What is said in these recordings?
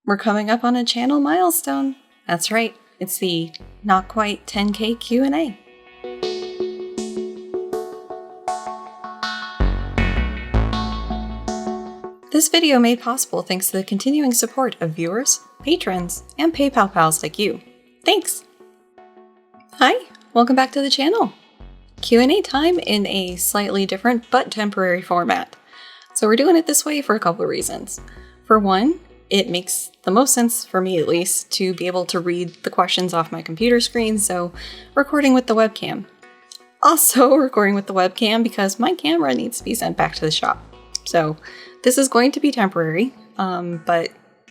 We're coming up on a channel milestone. That's right, it's the not quite 10K Q&A. This video made possible thanks to the continuing support of viewers, patrons, and PayPal pals like you. Thanks! Hi, welcome back to the channel. Q&A time in a slightly different but temporary format. So we're doing it this way for a couple of reasons. For one, it makes the most sense, for me at least, to be able to read the questions off my computer screen, so recording with the webcam. Also recording with the webcam because my camera needs to be sent back to the shop. So this is going to be temporary, but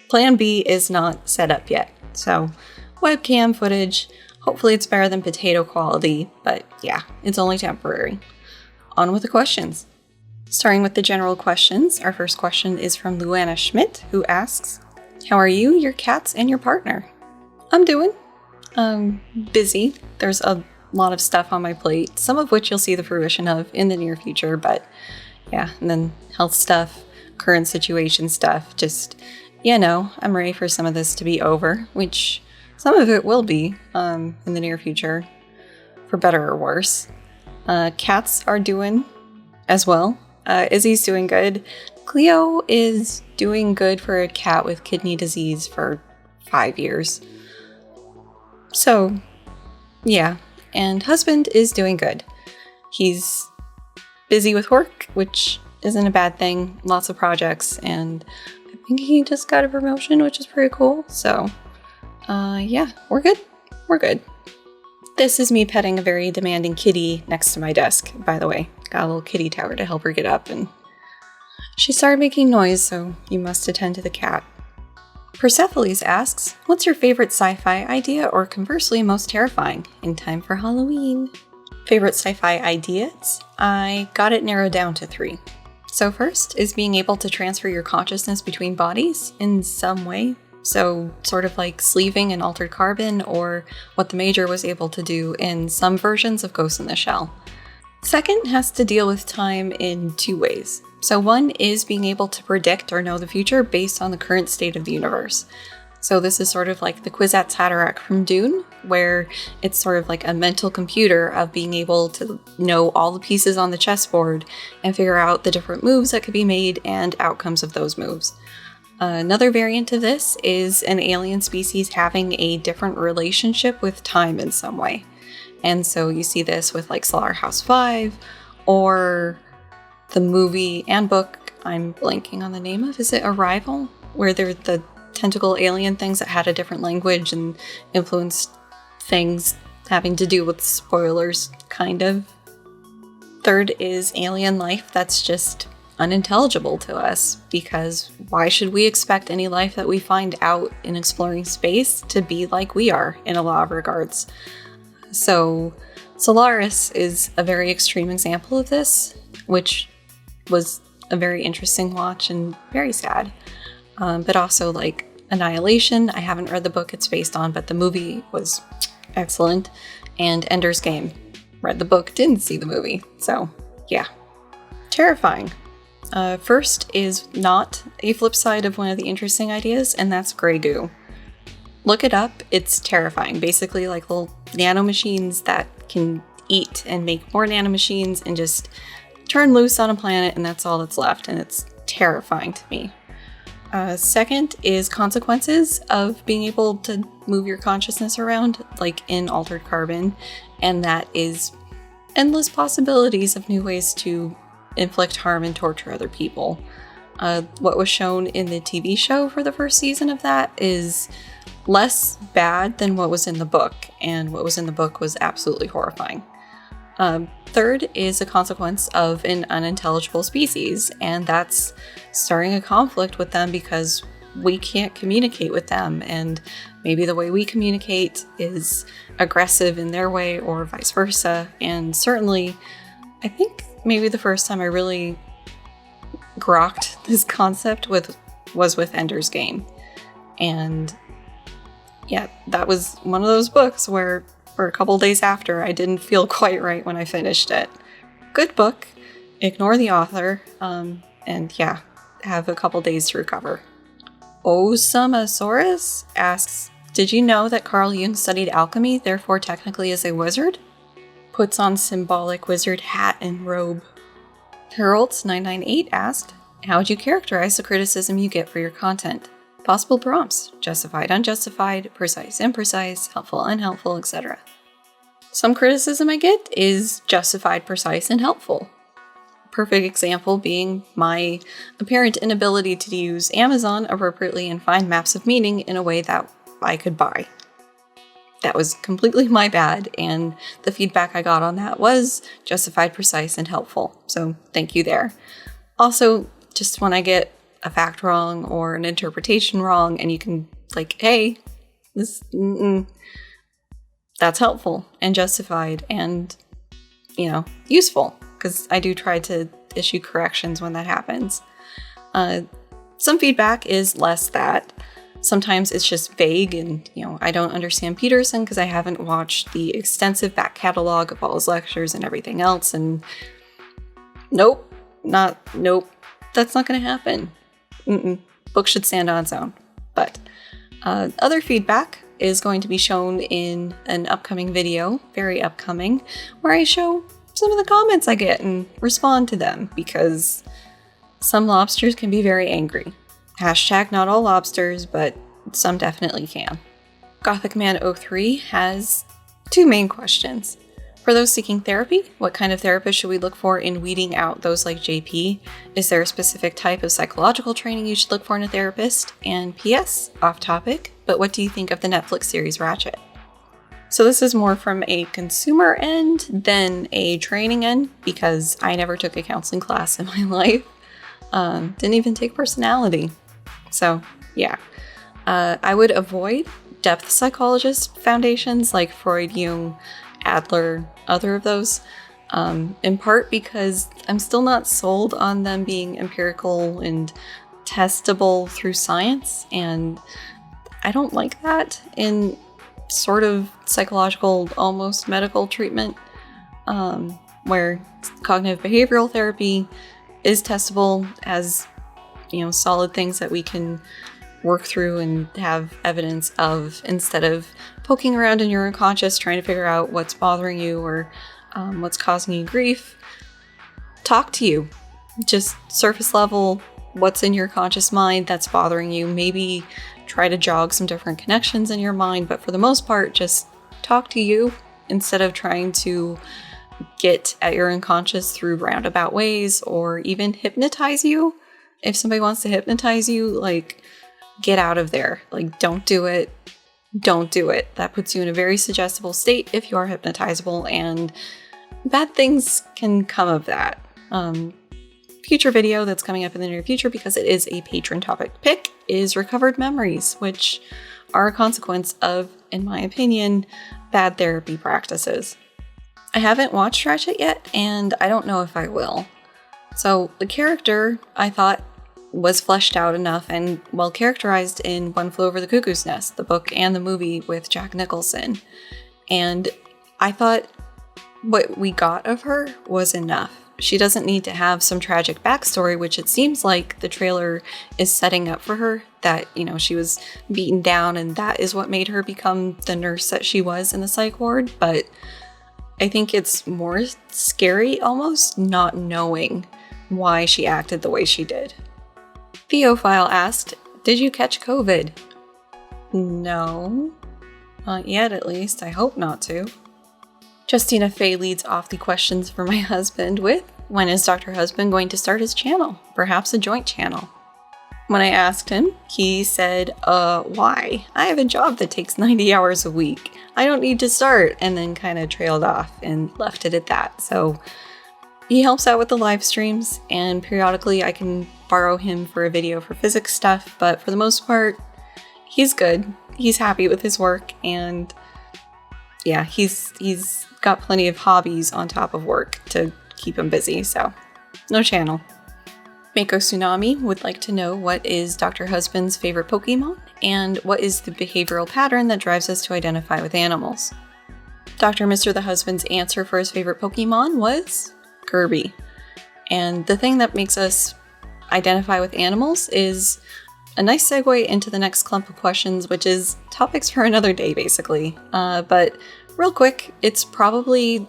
plan B is not set up yet. So webcam footage, hopefully it's better than potato quality, but yeah, it's only temporary. On with the questions. Starting with the general questions, our first question is from Luana Schmidt, who asks, how are you, your cats, and your partner? I'm doing. Busy. There's a lot of stuff on my plate, some of which you'll see the fruition of in the near future, but yeah, and then health stuff, current situation stuff, just, I'm ready for some of this to be over, which some of it will be in the near future, for better or worse. Cats are doing as well. Izzy's doing good. Cleo is doing good for a cat with kidney disease for 5 years. So, yeah. And husband is doing good. He's busy with work, which isn't a bad thing. Lots of projects, and I think he just got a promotion, which is pretty cool. So, yeah, we're good. We're good. This is me petting a very demanding kitty next to my desk, by the way. Got a little kitty tower to help her get up, and she started making noise, so you must attend to the cat. Persepolis asks, what's your favorite sci-fi idea, or conversely most terrifying, in time for Halloween? Favorite sci-fi ideas? I got it narrowed down to 3. So first is being able to transfer your consciousness between bodies in some way. So sort of like sleeving in Altered Carbon, or what the Major was able to do in some versions of Ghost in the Shell. Second has to deal with time in 2 ways. So one is being able to predict or know the future based on the current state of the universe. So this is sort of like the Kwisatz Haderach from Dune, where it's sort of like a mental computer of being able to know all the pieces on the chessboard and figure out the different moves that could be made and outcomes of those moves. Another variant of this is an alien species having a different relationship with time in some way. And so you see this with like Slaughterhouse 5, or the movie and book I'm blanking on the name of. Is it Arrival? Where they're the tentacle alien things that had a different language and influenced things having to do with spoilers, kind of. Third is alien life that's just unintelligible to us, because why should we expect any life that we find out in exploring space to be like we are in a lot of regards? So Solaris is a very extreme example of this, which was a very interesting watch and very sad. But also like Annihilation, I haven't read the book it's based on, but the movie was excellent. And Ender's Game, read the book, didn't see the movie. So yeah, terrifying. First is not a flip side of one of the interesting ideas, and that's Grey Goo. Look it up, it's terrifying. Basically like little nanomachines that can eat and make more nanomachines and just turn loose on a planet, and that's all that's left, and it's terrifying to me. Second is consequences of being able to move your consciousness around, like in Altered Carbon, and that is endless possibilities of new ways to inflict harm and torture other people. What was shown in the TV show for the first season of that is less bad than what was in the book, and what was in the book was absolutely horrifying. Third is a consequence of an unintelligible species, and that's starting a conflict with them because we can't communicate with them, and maybe the way we communicate is aggressive in their way or vice versa. And certainly, I think maybe the first time I really grokked this concept was with Ender's Game. And yeah, that was one of those books where for a couple days after, I didn't feel quite right when I finished it. Good book, ignore the author, and yeah, have a couple days to recover. Osamasaurus asks, did you know that Carl Jung studied alchemy, therefore technically is a wizard? Puts on symbolic wizard hat and robe. Herolds998 asked, how would you characterize the criticism you get for your content? Possible prompts, justified, unjustified, precise, imprecise, helpful, unhelpful, etc. Some criticism I get is justified, precise, and helpful. Perfect example being my apparent inability to use Amazon appropriately and find maps of meaning in a way that I could buy. That was completely my bad, and the feedback I got on that was justified, precise, and helpful. So thank you there. Also, just when I get a fact wrong or an interpretation wrong, and you can like, hey, this, that's helpful and justified and, useful, because I do try to issue corrections when that happens. Some feedback is less that. Sometimes it's just vague and, I don't understand Peterson because I haven't watched the extensive back catalog of all his lectures and everything else. And nope, that's not going to happen. Book should stand on its own. But other feedback is going to be shown in an upcoming video, very upcoming, where I show some of the comments I get and respond to them because some lobsters can be very angry. Hashtag not all lobsters, but some definitely can. GothicMan03 has two main questions. For those seeking therapy, what kind of therapist should we look for in weeding out those like JP? Is there a specific type of psychological training you should look for in a therapist? And P.S., off topic, but what do you think of the Netflix series Ratchet? So this is more from a consumer end than a training end because I never took a counseling class in my life. Didn't even take personality. So yeah, I would avoid depth psychologist foundations like Freud, Jung, Adler, other of those, in part because I'm still not sold on them being empirical and testable through science, and I don't like that in sort of psychological, almost medical treatment, where cognitive behavioral therapy is testable as, solid things that we can work through and have evidence of instead of poking around in your unconscious trying to figure out what's bothering you or what's causing you grief. Talk to you. Just surface level, what's in your conscious mind that's bothering you. Maybe try to jog some different connections in your mind, but for the most part, just talk to you instead of trying to get at your unconscious through roundabout ways or even hypnotize you. If somebody wants to hypnotize you, get out of there. Don't do it. Don't do it. That puts you in a very suggestible state if you are hypnotizable, and bad things can come of that. Future video that's coming up in the near future, because it is a patron topic pick, is recovered memories, which are a consequence of, in my opinion, bad therapy practices. I haven't watched Ratchet yet, and I don't know if I will. So the character, I thought, was fleshed out enough and well characterized in One Flew Over the Cuckoo's Nest, the book and the movie with Jack Nicholson. And I thought what we got of her was enough. She doesn't need to have some tragic backstory, which it seems like the trailer is setting up for her, that, she was beaten down and that is what made her become the nurse that she was in the psych ward. But I think it's more scary almost not knowing why she acted the way she did. Theophile asked, did you catch COVID? No. Not yet, at least. I hope not to. Justina Faye leads off the questions for my husband with, when is Dr. Husband going to start his channel? Perhaps a joint channel. When I asked him, he said, why? I have a job that takes 90 hours a week. I don't need to start, and then kind of trailed off and left it at that. So he helps out with the live streams, and periodically I can borrow him for a video for physics stuff, but for the most part, he's good. He's happy with his work, and yeah, he's got plenty of hobbies on top of work to keep him busy, so no channel. Mako Tsunami would like to know what is Dr. Husband's favorite Pokemon, and what is the behavioral pattern that drives us to identify with animals. Dr. Mr. the Husband's answer for his favorite Pokemon was Kirby. And the thing that makes us identify with animals is a nice segue into the next clump of questions, which is topics for another day, basically. But real quick, it's probably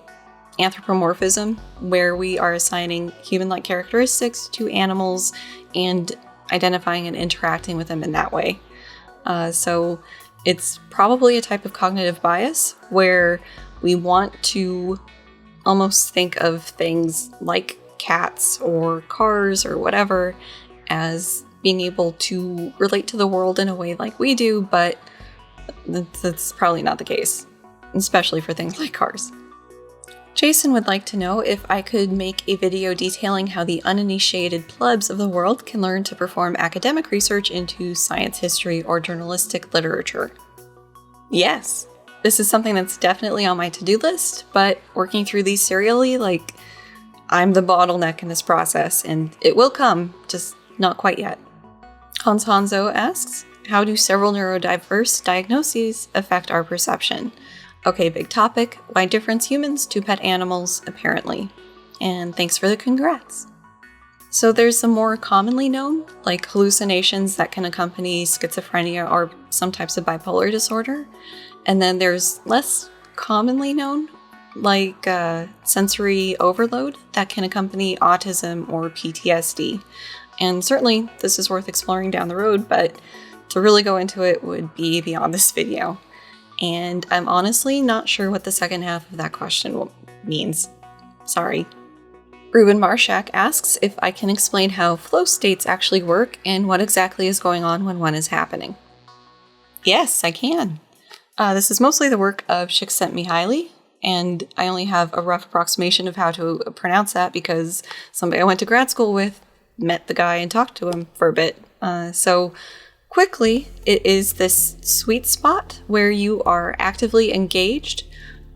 anthropomorphism, where we are assigning human-like characteristics to animals and identifying and interacting with them in that way. So it's probably a type of cognitive bias where we want to almost think of things like cats or cars or whatever as being able to relate to the world in a way like we do, but that's probably not the case, especially for things like cars. Jason would like to know if I could make a video detailing how the uninitiated plebs of the world can learn to perform academic research into science history or journalistic literature. Yes, this is something that's definitely on my to-do list, but working through these serially, I'm the bottleneck in this process, and it will come, just not quite yet. Hans Hanzo asks, how do several neurodiverse diagnoses affect our perception? Okay, big topic. Why difference humans to pet animals, apparently. And thanks for the congrats. So there's some more commonly known, like hallucinations that can accompany schizophrenia or some types of bipolar disorder. And then there's less commonly known, like sensory overload that can accompany autism or PTSD. And certainly this is worth exploring down the road, but to really go into it would be beyond this video. And I'm honestly not sure what the second half of that question means. Sorry. Ruben Marshak asks if I can explain how flow states actually work and what exactly is going on when one is happening. Yes, I can. This is mostly the work of Csikszentmihalyi, and I only have a rough approximation of how to pronounce that because somebody I went to grad school with met the guy and talked to him for a bit. So quickly, it is this sweet spot where you are actively engaged,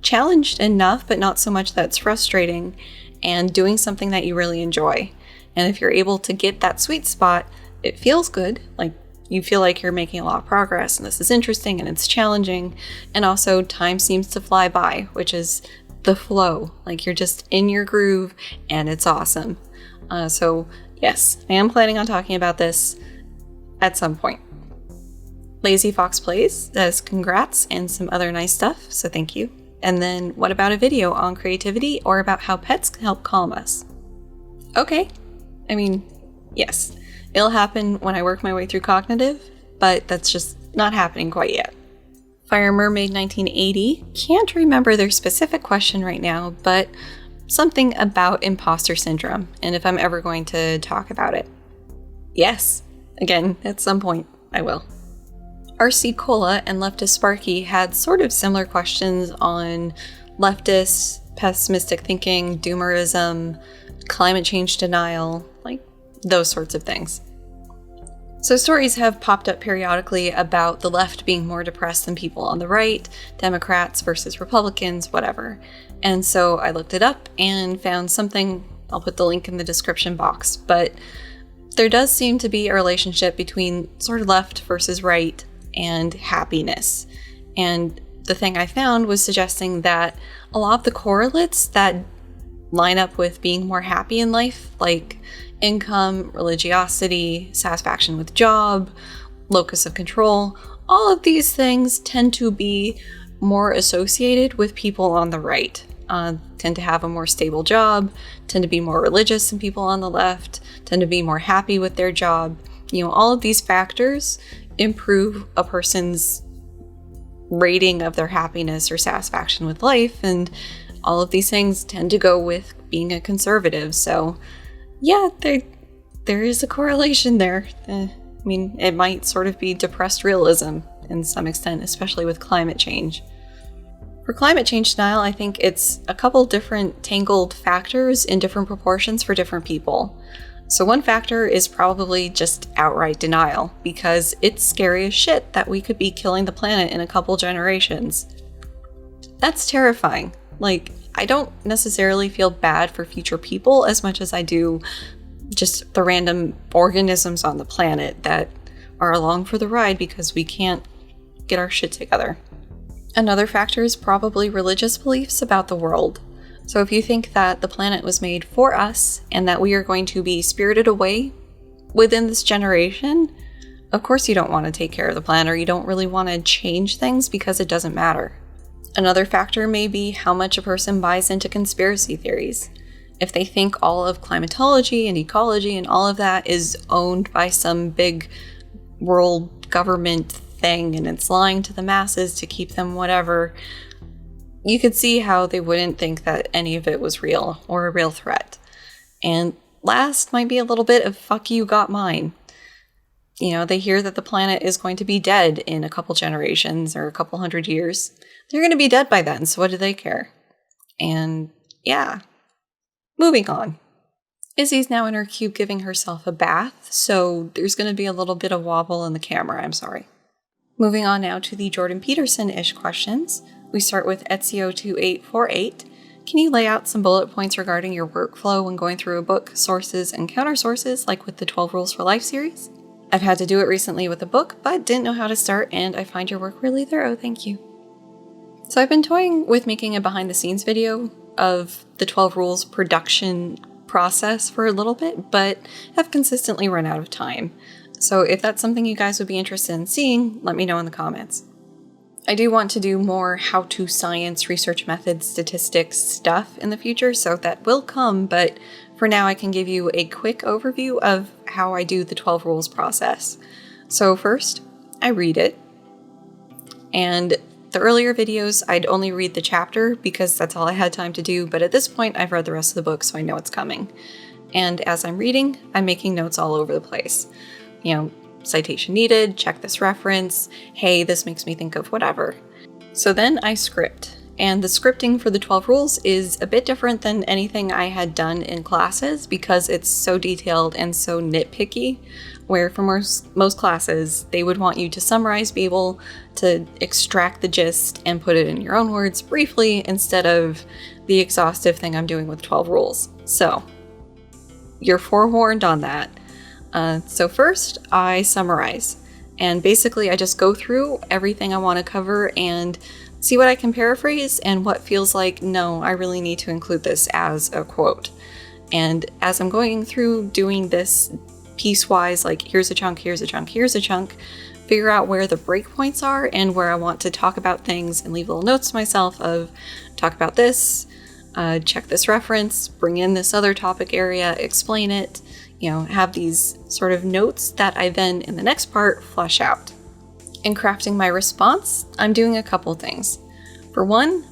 challenged enough, but not so much that's frustrating, and doing something that you really enjoy. And if you're able to get that sweet spot, it feels good. Like you feel like you're making a lot of progress, and this is interesting and it's challenging. And also time seems to fly by, which is the flow. Like you're just in your groove and it's awesome. So yes, I am planning on talking about this at some point. Lazy Fox Plays says congrats and some other nice stuff, so thank you. And then what about a video on creativity or about how pets can help calm us? Okay, I mean, yes, it'll happen when I work my way through cognitive, but that's just not happening quite yet. Fire Mermaid 1980 can't remember their specific question right now, but something about imposter syndrome and if I'm ever going to talk about it. Yes, again, at some point I will. RC Cola and Leftist Sparky had sort of similar questions on leftist, pessimistic thinking, doomerism, climate change denial, like those sorts of things. So stories have popped up periodically about the left being more depressed than people on the right, Democrats versus Republicans, whatever. And so I looked it up and found something. I'll put the link in the description box, but there does seem to be a relationship between sort of left versus right and happiness. And the thing I found was suggesting that a lot of the correlates that line up with being more happy in life, like income, religiosity, satisfaction with job, locus of control, all of these things tend to be more associated with people on the right. Tend to have a more stable job, tend to be more religious than people on the left, tend to be more happy with their job. You know, all of these factors improve a person's rating of their happiness or satisfaction with life, and all of these things tend to go with being a conservative. So yeah, there is a correlation there. I mean, it might sort of be depressed realism in some extent, especially with climate change. For climate change denial, I think it's a couple different tangled factors in different proportions for different people. So one factor is probably just outright denial, because it's scary as shit that we could be killing the planet in a couple generations. That's terrifying. Like, I don't necessarily feel bad for future people as much as I do just the random organisms on the planet that are along for the ride because we can't get our shit together. Another factor is probably religious beliefs about the world. So if you think that the planet was made for us and that we are going to be spirited away within this generation, Of course you don't want to take care of the planet, or you don't really want to change things because it doesn't matter. Another factor may be how much a person buys into conspiracy theories. If they think all of climatology and ecology and all of that is owned by some big world government thing and it's lying to the masses to keep them whatever, you could see how they wouldn't think that any of it was real or a real threat. And last might be a little bit of fuck you got mine. You know, they hear that the planet is going to be dead in a couple generations or a couple 100 years. They're going to be dead by then, so what do they care? And yeah. Moving on. Izzy's now in her cube giving herself a bath, so there's going to be a little bit of wobble in the camera, I'm sorry. Moving on now to the Jordan Peterson-ish questions. We start with Ezio2848. Can you lay out some bullet points regarding your workflow when going through a book, sources, and counter sources, like with the 12 Rules for Life series? I've had to do it recently with a book, but didn't know how to start, and I find your work really thorough, thank you. So I've been toying with making a behind-the-scenes video of the 12 Rules production process for a little bit, but have consistently run out of time. So if that's something you guys would be interested in seeing, let me know in the comments. I do want to do more how-to science, research methods, statistics stuff in the future, so that will come, but for now I can give you a quick overview of how I do the 12 Rules process. So first, I read it, and the earlier videos, I'd only read the chapter because that's all I had time to do, but at this point, I've read the rest of the book, so I know it's coming. And as I'm reading, I'm making notes all over the place. You know, citation needed, check this reference, hey, this makes me think of whatever. So then I script, and the scripting for the 12 Rules is a bit different than anything I had done in classes because it's so detailed and so nitpicky, where for most classes, they would want you to summarize, be able to extract the gist and put it in your own words briefly instead of the exhaustive thing I'm doing with 12 Rules. So, you're forewarned on that. So first, I summarize. And basically, I just go through everything I want to cover and see what I can paraphrase and what feels like, no, I really need to include this as a quote. And as I'm going through doing this piecewise, like here's a chunk, here's a chunk, here's a chunk, figure out where the breakpoints are and where I want to talk about things and leave little notes to myself of talk about this, check this reference, bring in this other topic area, explain it, you know, have these sort of notes that I then in the next part flesh out. In crafting my response, I'm doing a couple things. For one,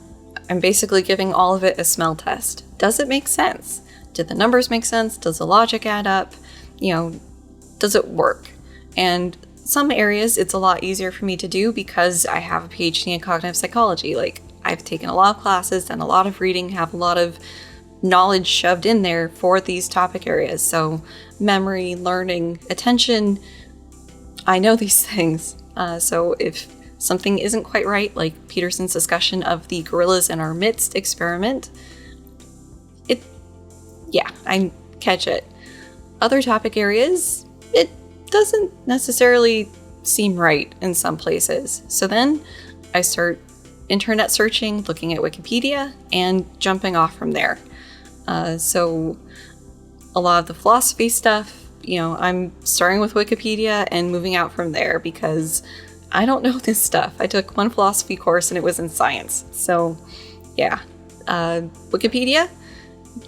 I'm basically giving all of it a smell test. Does it make sense? Did the numbers make sense? Does the logic add up? You know, does it work? And some areas it's a lot easier for me to do because I have a PhD in cognitive psychology. Like, I've taken a lot of classes, done a lot of reading, have a lot of knowledge shoved in there for these topic areas. So memory, learning, attention, I know these things. So if something isn't quite right, like Peterson's discussion of the gorillas in our midst experiment, I catch it. Other topic areas, it doesn't necessarily seem right in some places. So then I start internet searching, looking at Wikipedia, and jumping off from there. So a lot of the philosophy stuff, you know, I'm starting with Wikipedia and moving out from there because I don't know this stuff. I took one philosophy course and it was in science. So yeah, Wikipedia,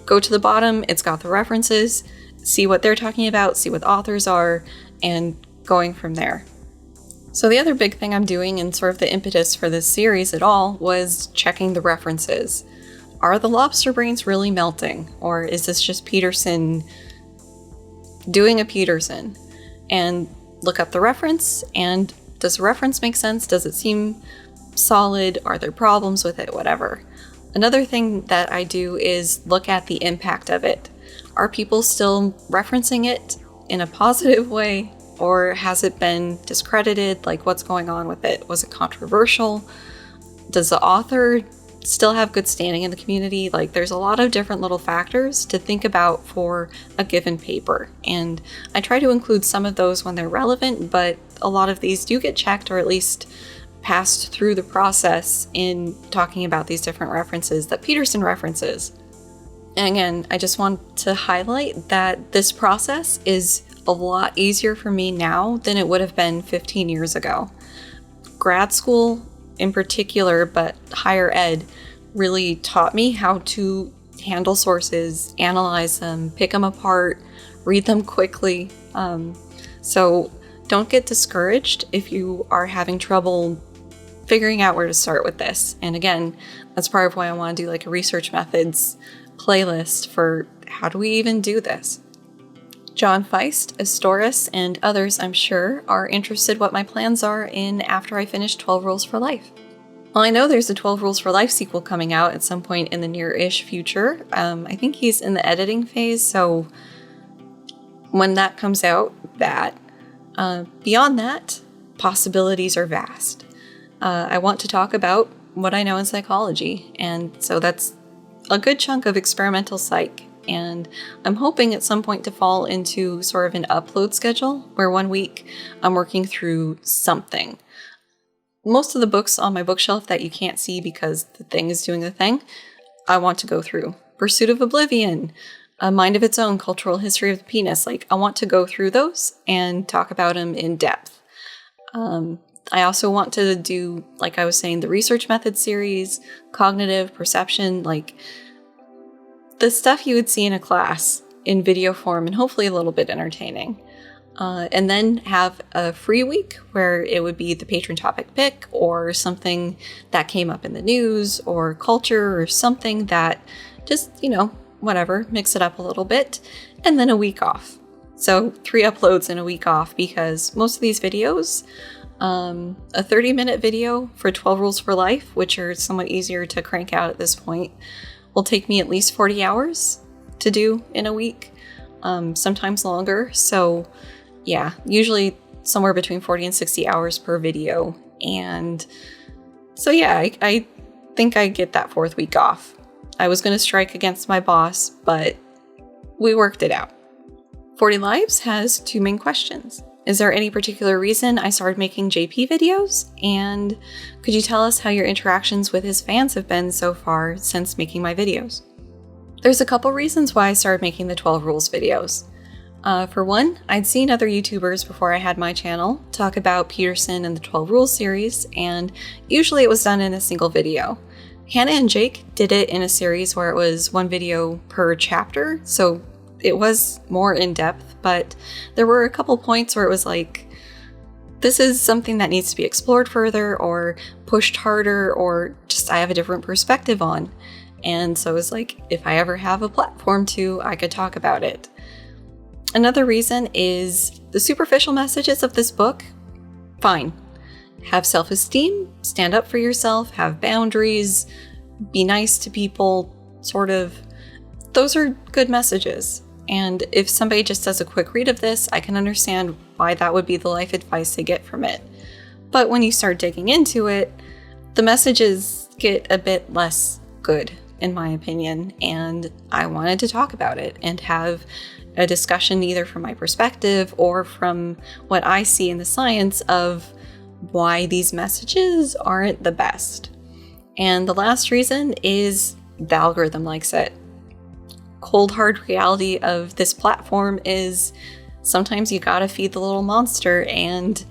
go to the bottom, it's got the references, see what they're talking about, see what the authors are, and going from there. So the other big thing I'm doing, and sort of the impetus for this series at all, was checking the references. Are the lobster brains really melting? Or is this just Peterson doing a Peterson? And look up the reference, and does the reference make sense? Does it seem solid? Are there problems with it? Whatever. Another thing that I do is look at the impact of it. Are people still referencing it in a positive way? Or has it been discredited? Like, what's going on with it? Was it controversial? Does the author still have good standing in the community? Like, there's a lot of different little factors to think about for a given paper. And I try to include some of those when they're relevant, but a lot of these do get checked or at least passed through the process in talking about these different references that Peterson references. And again, I just want to highlight that this process is a lot easier for me now than it would have been 15 years ago. Grad school in particular, but higher ed, really taught me how to handle sources, analyze them, pick them apart, read them quickly. So don't get discouraged if you are having trouble figuring out where to start with this. And again, that's part of why I want to do like a research methods playlist for how do we even do this. John Feist, Astoris, and others, I'm sure, are interested what my plans are in after I finish 12 Rules for Life. Well, I know there's a 12 Rules for Life sequel coming out at some point in the near-ish future. I think he's in the editing phase, so when that comes out, beyond that, possibilities are vast. I want to talk about what I know in psychology, and so that's a good chunk of experimental psych. And I'm hoping at some point to fall into sort of an upload schedule where 1 week I'm working through something. Most of the books on my bookshelf that you can't see because the thing is doing the thing, I want to go through. Pursuit of Oblivion, A Mind of Its Own, Cultural History of the Penis. I want to go through those and talk about them in depth. I also want to do, like I was saying, the research method series, cognitive, perception, the stuff you would see in a class in video form and hopefully a little bit entertaining. And then have a free week where it would be the patron topic pick or something that came up in the news or culture or something that just, whatever, mix it up a little bit. And then a week off. So 3 uploads and a week off because most of these videos, a 30-minute video for 12 Rules for Life, which are somewhat easier to crank out at this point, will take me at least 40 hours to do in a week, sometimes longer. So yeah, usually somewhere between 40 and 60 hours per video. And so yeah, I think I get that 4th week off. I was going to strike against my boss, but we worked it out. 40 Lives has 2 main questions. Is there any particular reason I started making JP videos? And could you tell us how your interactions with his fans have been so far since making my videos? There's a couple reasons why I started making the 12 Rules videos. For one, I'd seen other YouTubers before I had my channel talk about Peterson and the 12 Rules series, and usually it was done in a single video. Hannah and Jake did it in a series where it was 1 video per chapter, so it was more in-depth, but there were a couple points where it was like, this is something that needs to be explored further or pushed harder or just I have a different perspective on. And so it was like, if I ever have a platform to, I could talk about it. Another reason is the superficial messages of this book, fine. Have self-esteem, stand up for yourself, have boundaries, be nice to people, sort of. Those are good messages. And if somebody just does a quick read of this, I can understand why that would be the life advice to get from it. But when you start digging into it, the messages get a bit less good, in my opinion, and I wanted to talk about it and have a discussion either from my perspective or from what I see in the science of why these messages aren't the best. And the last reason is the algorithm likes it. Cold hard reality of this platform is sometimes you gotta feed the little monster and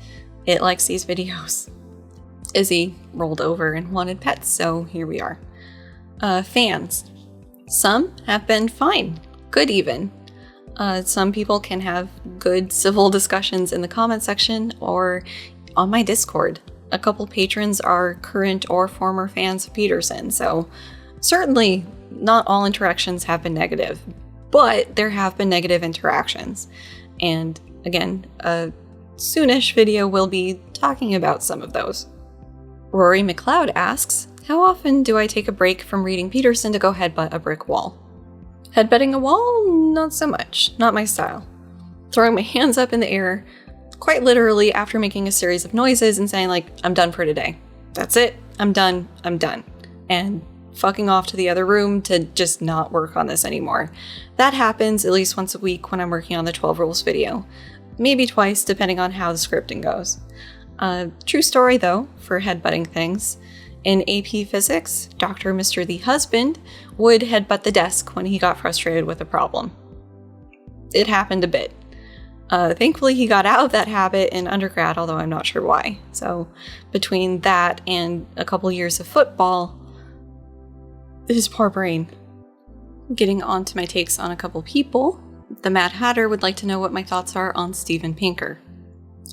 it likes these videos. Izzy rolled over and wanted pets, so here we are. Fans. Some have been fine, good even. Some people can have good civil discussions in the comment section or on my Discord. A couple patrons are current or former fans of Peterson, so certainly not all interactions have been negative, but there have been negative interactions. And again, a soonish video will be talking about some of those. Rory McLeod asks, how often do I take a break from reading Peterson to go headbutt a brick wall? Headbutting a wall? Not so much. Not my style. Throwing my hands up in the air, quite literally after making a series of noises and saying I'm done for today. That's it. I'm done. And fucking off to the other room to just not work on this anymore. That happens at least once a week when I'm working on the 12 Rules video. Maybe twice, depending on how the scripting goes. True story, though, for headbutting things. In AP Physics, Dr. Mr. the Husband would headbutt the desk when he got frustrated with a problem. It happened a bit. Thankfully, he got out of that habit in undergrad, although I'm not sure why. So between that and a couple years of football, his poor brain. Getting on to my takes on a couple people, the Mad Hatter would like to know what my thoughts are on Steven Pinker.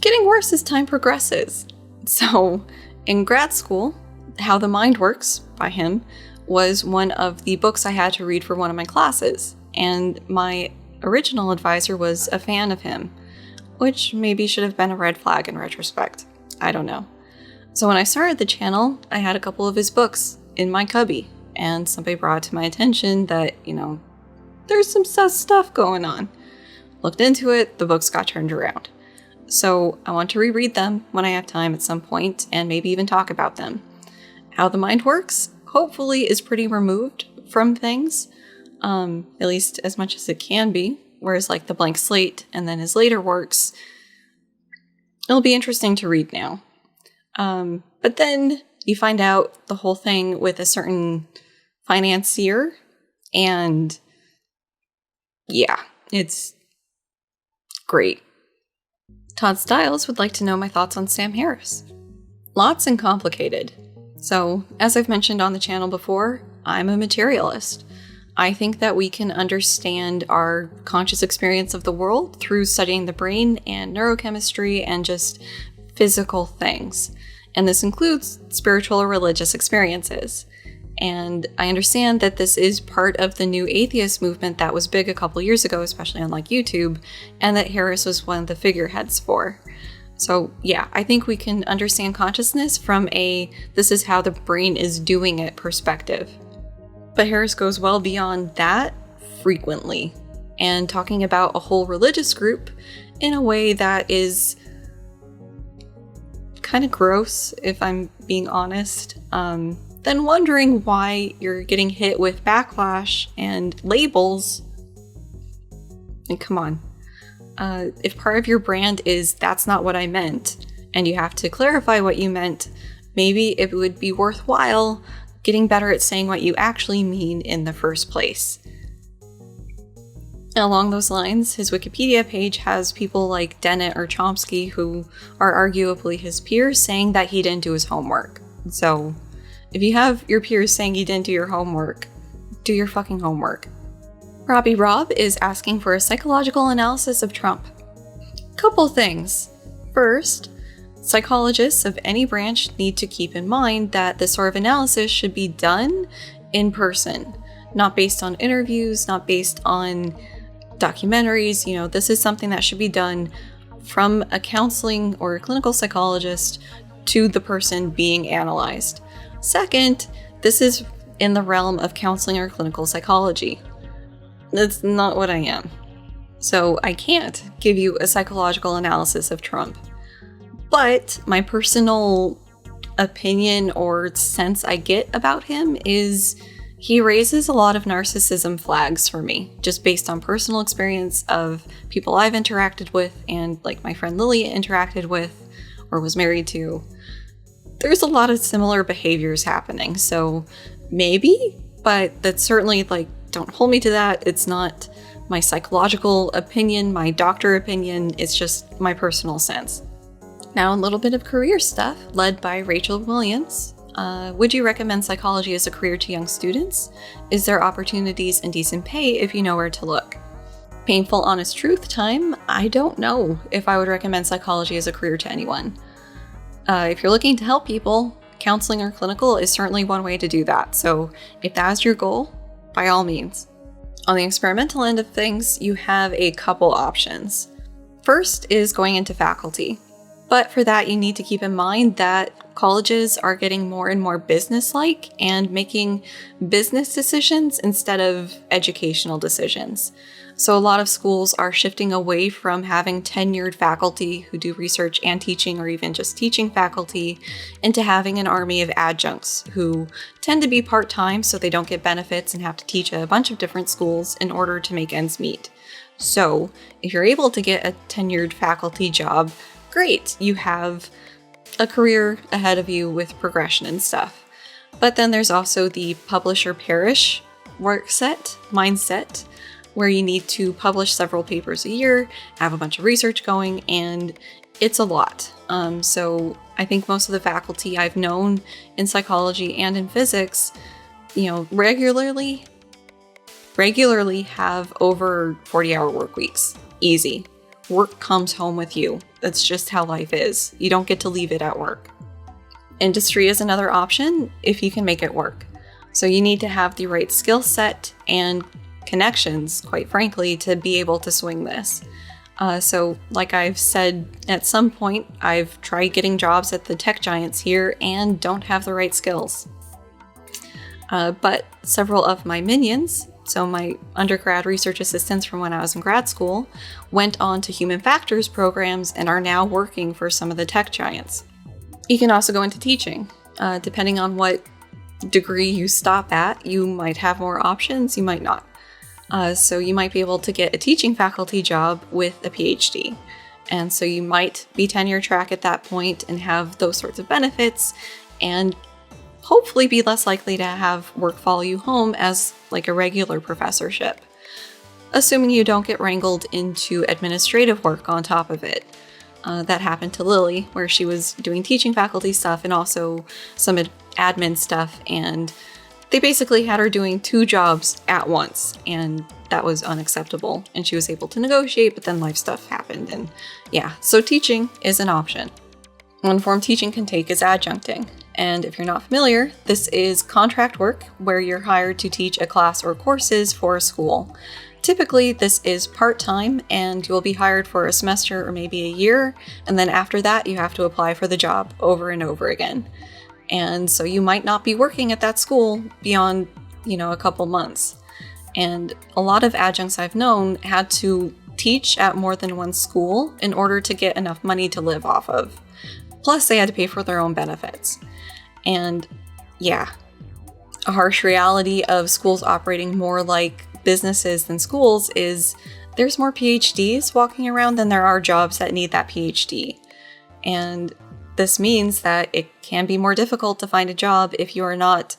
Getting worse as time progresses. So in grad school, How the Mind Works by him was one of the books I had to read for one of my classes, and my original advisor was a fan of him, which maybe should have been a red flag in retrospect. I don't know. So when I started the channel, I had a couple of his books in my cubby, and somebody brought to my attention that, there's some sus stuff going on. Looked into it, the books got turned around. So I want to reread them when I have time at some point, and maybe even talk about them. How the Mind Works, hopefully, is pretty removed from things, at least as much as it can be, whereas like The Blank Slate and then his later works, it'll be interesting to read now. But then you find out the whole thing with a certain financier, and yeah, it's great. Todd Stiles would like to know my thoughts on Sam Harris. Lots and complicated. So, as I've mentioned on the channel before, I'm a materialist. I think that we can understand our conscious experience of the world through studying the brain and neurochemistry and just physical things. And this includes spiritual or religious experiences. And I understand that this is part of the new atheist movement that was big a couple years ago, especially on like YouTube, and that Harris was one of the figureheads for. So yeah, I think we can understand consciousness from a this is how the brain is doing it perspective. But Harris goes well beyond that frequently, and talking about a whole religious group in a way that is kind of gross, if I'm being honest. Then wondering why you're getting hit with backlash and labels. And come on. If part of your brand is that's not what I meant, and you have to clarify what you meant, maybe it would be worthwhile getting better at saying what you actually mean in the first place. And along those lines, his Wikipedia page has people like Dennett or Chomsky, who are arguably his peers, saying that he didn't do his homework. So if you have your peers saying you didn't do your homework, do your fucking homework. Robbie Robb is asking for a psychological analysis of Trump. Couple things. First, psychologists of any branch need to keep in mind that this sort of analysis should be done in person, not based on interviews, not based on documentaries. This is something that should be done from a counseling or a clinical psychologist to the person being analyzed. Second, this is in the realm of counseling or clinical psychology. That's not what I am. So I can't give you a psychological analysis of Trump. But my personal opinion or sense I get about him is he raises a lot of narcissism flags for me, just based on personal experience of people I've interacted with and like my friend Lily interacted with or was married to. There's a lot of similar behaviors happening, so maybe, but that's certainly don't hold me to that. It's not my psychological opinion, my doctor opinion, it's just my personal sense. Now a little bit of career stuff, led by Rachel Williams. Would you recommend psychology as a career to young students? Is there opportunities and decent pay if you know where to look? Painful honest truth time, I don't know if I would recommend psychology as a career to anyone. If you're looking to help people, counseling or clinical is certainly one way to do that. So if that is your goal, by all means. On the experimental end of things, you have a couple options. First is going into faculty. But for that, you need to keep in mind that colleges are getting more and more business-like and making business decisions instead of educational decisions. So a lot of schools are shifting away from having tenured faculty who do research and teaching, or even just teaching faculty, into having an army of adjuncts who tend to be part-time so they don't get benefits and have to teach at a bunch of different schools in order to make ends meet. So if you're able to get a tenured faculty job, great, you have a career ahead of you with progression and stuff. But then there's also the publish or perish mindset, where you need to publish several papers a year, have a bunch of research going, and it's a lot. So I think most of the faculty I've known in psychology and in physics, regularly have over 40-hour work weeks. Easy. Work comes home with you. That's just how life is. You don't get to leave it at work. Industry is another option if you can make it work. So you need to have the right skill set and connections, quite frankly, to be able to swing this. So like I've said, at some point, I've tried getting jobs at the tech giants here and don't have the right skills. But several of my minions, so my undergrad research assistants from when I was in grad school, went on to human factors programs and are now working for some of the tech giants. You can also go into teaching. Depending on what degree you stop at, you might have more options, you might not. So you might be able to get a teaching faculty job with a PhD. And so you might be tenure track at that point and have those sorts of benefits, and hopefully be less likely to have work follow you home as like a regular professorship. Assuming you don't get wrangled into administrative work on top of it. That happened to Lily, where she was doing teaching faculty stuff and also some admin stuff, and they basically had her doing 2 jobs at once, and that was unacceptable. And she was able to negotiate, but then life stuff happened, and yeah, so teaching is an option. One form teaching can take is adjuncting, and if you're not familiar, this is contract work where you're hired to teach a class or courses for a school. Typically, this is part-time, and you'll be hired for a semester or maybe a year, and then after that, you have to apply for the job over and over again. And so you might not be working at that school beyond, a couple months. And a lot of adjuncts I've known had to teach at more than one school in order to get enough money to live off of. Plus, they had to pay for their own benefits. And yeah, a harsh reality of schools operating more like businesses than schools is there's more PhDs walking around than there are jobs that need that PhD. And this means that it can be more difficult to find a job if you are not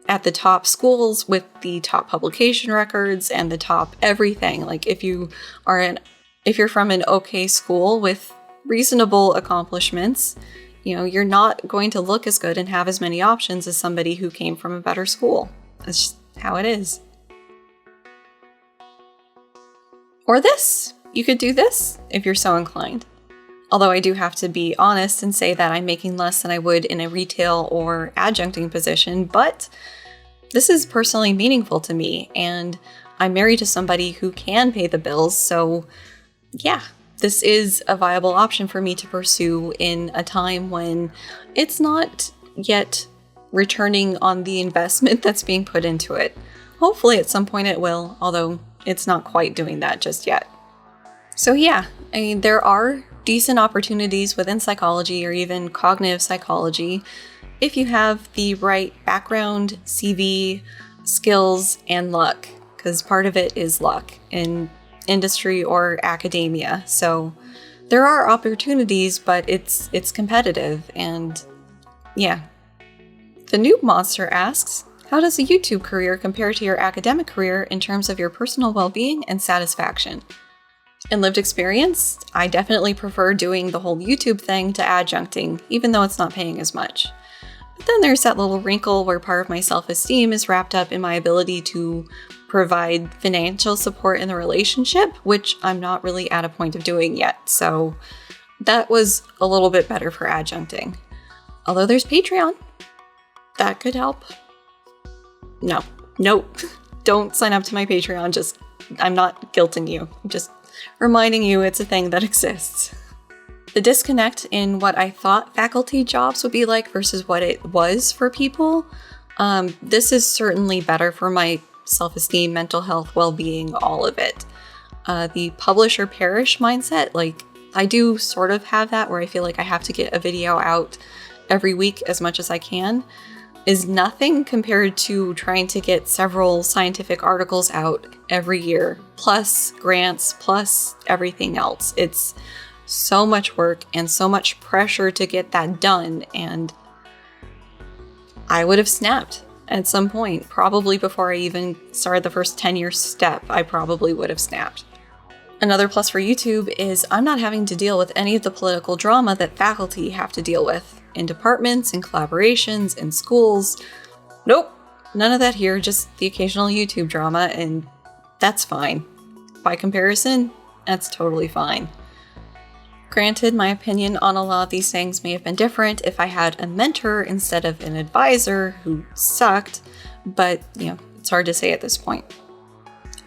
at the top schools with the top publication records and the top everything. Like if you're from an okay school with reasonable accomplishments, you're not going to look as good and have as many options as somebody who came from a better school. That's just how it is. Or this. You could do this if you're so inclined. Although I do have to be honest and say that I'm making less than I would in a retail or adjuncting position, but this is personally meaningful to me, and I'm married to somebody who can pay the bills, so yeah, this is a viable option for me to pursue in a time when it's not yet returning on the investment that's being put into it. Hopefully at some point it will, although it's not quite doing that just yet. So yeah, there are decent opportunities within psychology or even cognitive psychology if you have the right background, CV, skills, and luck, because part of it is luck in industry or academia. So there are opportunities, but it's competitive, and yeah. The Noob Monster asks, how does a YouTube career compare to your academic career in terms of your personal well-being and satisfaction? In lived experience, I definitely prefer doing the whole YouTube thing to adjuncting, even though it's not paying as much. But then there's that little wrinkle where part of my self-esteem is wrapped up in my ability to provide financial support in the relationship, which I'm not really at a point of doing yet. So that was a little bit better for adjuncting. Although there's Patreon. That could help. Nope. Don't sign up to my Patreon. I'm not guilting you. I'm just reminding you it's a thing that exists. The disconnect in what I thought faculty jobs would be like versus what it was for people. This is certainly better for my self-esteem, mental health, well-being, all of it. The publish or perish mindset, I do sort of have that where I feel like I have to get a video out every week as much as I can, is nothing compared to trying to get several scientific articles out every year, plus grants, plus everything else. It's so much work and so much pressure to get that done, and I would have snapped At some point, probably before I even started the first 10-year step, I probably would have snapped. Another plus for YouTube is I'm not having to deal with any of the political drama that faculty have to deal with in departments, in collaborations, in schools. Nope, none of that here, just the occasional YouTube drama, and that's fine. By comparison, that's totally fine. Granted, my opinion on a lot of these things may have been different if I had a mentor instead of an advisor who sucked, but it's hard to say at this point.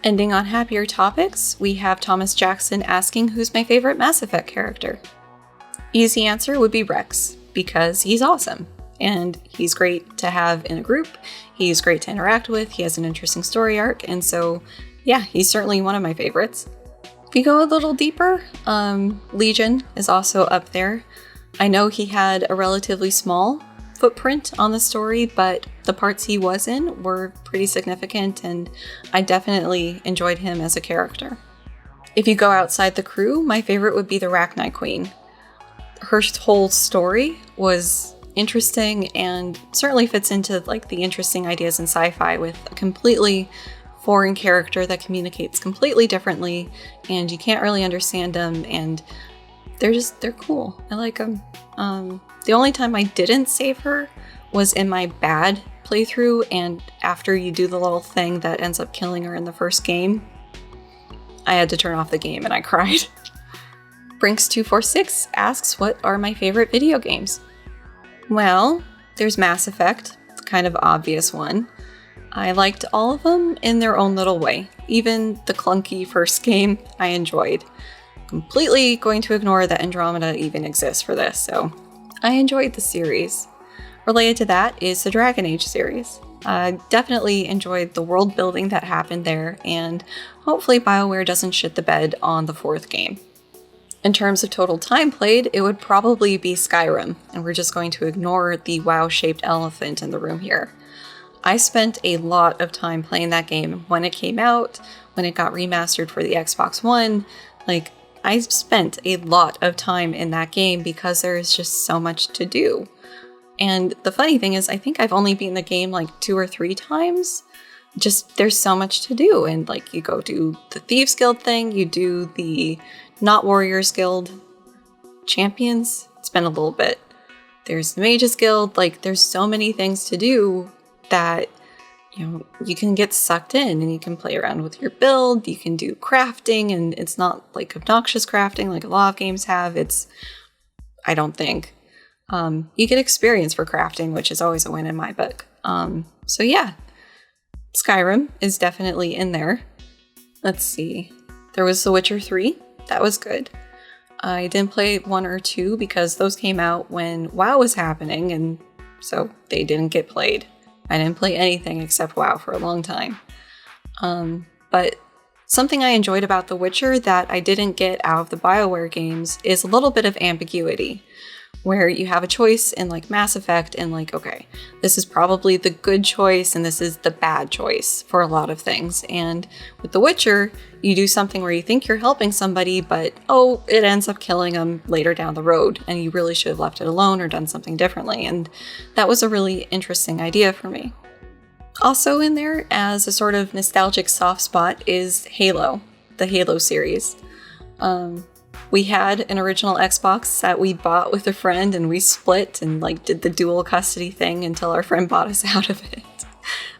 Ending on happier topics, we have Thomas Jackson asking who's my favorite Mass Effect character. Easy answer would be Rex, because he's awesome, and he's great to have in a group, he's great to interact with, he has an interesting story arc, and so yeah, he's certainly one of my favorites. If you go a little deeper, Legion is also up there. I know he had a relatively small footprint on the story, but the parts he was in were pretty significant, and I definitely enjoyed him as a character. If you go outside the crew, my favorite would be the Rachni Queen. Her whole story was interesting and certainly fits into the interesting ideas in sci-fi with a completely foreign character that communicates completely differently, and you can't really understand them, and they're cool. I like them. The only time I didn't save her was in my bad playthrough, and after you do the little thing that ends up killing her in the first game, I had to turn off the game and I cried. Brinks246 asks what are my favorite video games. Well, there's Mass Effect, the kind of obvious one. I liked all of them in their own little way. Even the clunky first game I enjoyed. Completely going to ignore that Andromeda even exists for this, so I enjoyed the series. Related to that is the Dragon Age series. I definitely enjoyed the world building that happened there, and hopefully BioWare doesn't shit the bed on the 4th game. In terms of total time played, it would probably be Skyrim, and we're just going to ignore the WoW-shaped elephant in the room here. I spent a lot of time playing that game when it came out, when it got remastered for the Xbox One. I spent a lot of time in that game because there's just so much to do. And the funny thing is, I think I've only beaten the game 2 or 3 times. Just, there's so much to do. And you go do the Thieves Guild thing, you do the Not Warriors Guild Champions. It's been a little bit. There's the Mages Guild. There's so many things to do that you can get sucked in, and you can play around with your build, you can do crafting, and it's not obnoxious crafting like a lot of games have. I don't think. You get experience for crafting, which is always a win in my book. So yeah, Skyrim is definitely in there. Let's see. There was The Witcher 3. That was good. I didn't play 1 or 2 because those came out when WoW was happening, and so they didn't get played. I didn't play anything except WoW for a long time. But something I enjoyed about The Witcher that I didn't get out of the BioWare games is a little bit of ambiguity, where you have a choice in Mass Effect and okay, this is probably the good choice and this is the bad choice for a lot of things. And with The Witcher, you do something where you think you're helping somebody, but it ends up killing them later down the road, and you really should have left it alone or done something differently. And that was a really interesting idea for me. Also in there, as a sort of nostalgic soft spot, is Halo, the Halo series. We had an original Xbox that we bought with a friend, and we split and did the dual custody thing until our friend bought us out of it.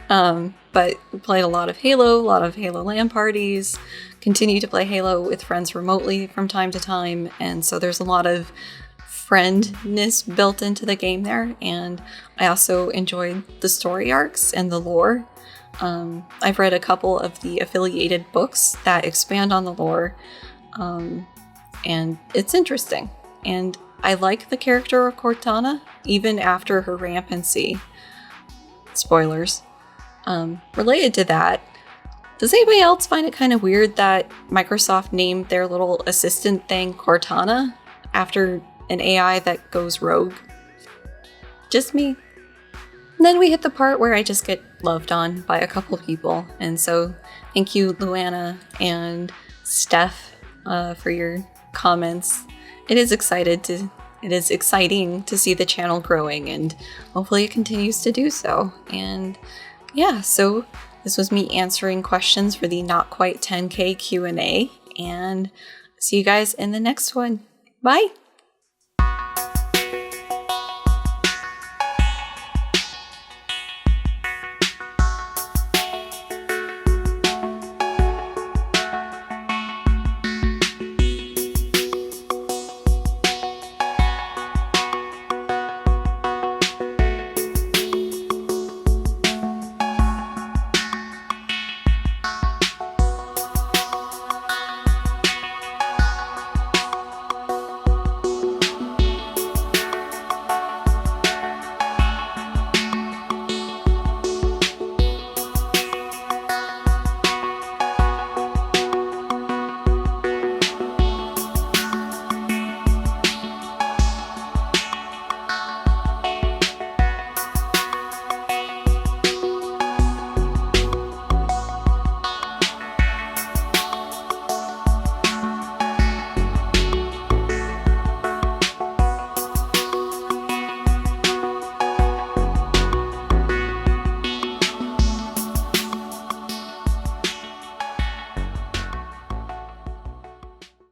But we played a lot of Halo LAN parties, continue to play Halo with friends remotely from time to time, and so there's a lot of friendness built into the game there, and I also enjoyed the story arcs and the lore. I've read a couple of the affiliated books that expand on the lore, and it's interesting. And I like the character of Cortana, even after her rampancy. Spoilers. Related to that, does anybody else find it kind of weird that Microsoft named their little assistant thing Cortana after an AI that goes rogue? Just me. And then we hit the part where I just get loved on by a couple people, and so thank you, Luana and Steph, for your comments. It is excited to It is exciting to see the channel growing, and hopefully it continues to do so. And yeah, so this was me answering questions for the Not Quite 10K Q&A, and see you guys in the next one. Bye!